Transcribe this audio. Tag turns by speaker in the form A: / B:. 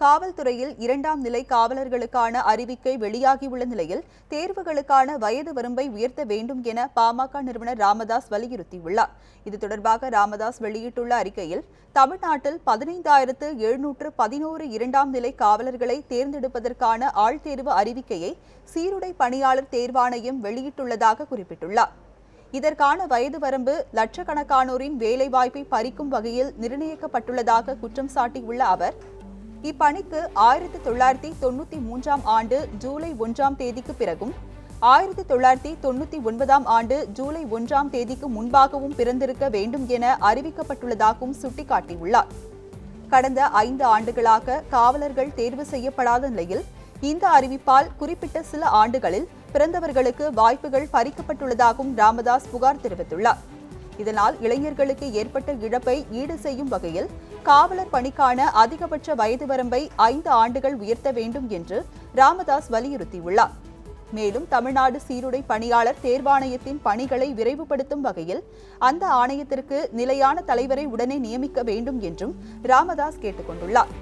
A: காவல்துறையில் 2ஆம் நிலை காவலர்களுக்கான அறிவிக்கை வெளியாகியுள்ள நிலையில் தேர்வுகளுக்கான வயது வரம்பை உயர்த்த வேண்டும் என பாமக நிறுவனர் ராமதாஸ் வலியுறுத்தியுள்ளார். இது தொடர்பாக ராமதாஸ் வெளியிட்டுள்ள அறிக்கையில், தமிழ்நாட்டில் 15,711 2ஆம் நிலை காவலர்களை தேர்ந்தெடுப்பதற்கான ஆள்தேர்வு அறிவிக்கையை சீருடை பணியாளர் தேர்வாணையம் வெளியிட்டுள்ளதாக குறிப்பிட்டுள்ளார். இதற்கான வயது வரம்பு லட்சக்கணக்கானோரின் வேலைவாய்ப்பை பறிக்கும் வகையில் நிர்ணயிக்கப்பட்டுள்ளதாக குற்றம் சாட்டியுள்ள அவர், இப்பணிக்கு 1993ஆம் ஆண்டு ஜூலை 1ஆம் தேதிக்கு பிறகும் 1999ஆம் ஆண்டு ஜூலை 1ஆம் தேதிக்கு முன்பாகவும் பிறந்திருக்க வேண்டும் என அறிவிக்கப்பட்டுள்ளதாகவும் சுட்டிக்காட்டியுள்ளார். கடந்த 5 ஆண்டுகளாக காவலர்கள் தேர்வு செய்யப்படாத நிலையில் இந்த அறிவிப்பால் குறிப்பிட்ட சில ஆண்டுகளில் பிறந்தவர்களுக்கு வாய்ப்புகள் பறிக்கப்பட்டுள்ளதாகவும் ராமதாஸ் புகார் தெரிவித்துள்ளார். இதனால் இளைஞர்களுக்கு ஏற்பட்ட இழப்பை ஈடு செய்யும் வகையில் காவலர் பணிக்கான அதிகபட்ச வயது வரம்பை 5 ஆண்டுகள் உயர்த்த வேண்டும் என்று ராமதாஸ் வலியுறுத்தியுள்ளார். மேலும் தமிழ்நாடு சீருடை பணியாளர் தேர்வாணையத்தின் பணிகளை விரைவுபடுத்தும் வகையில் அந்த ஆணையத்திற்கு நிலையான தலைவரை உடனே நியமிக்க வேண்டும் என்றும் ராமதாஸ் கேட்டுக் கொண்டுள்ளார்.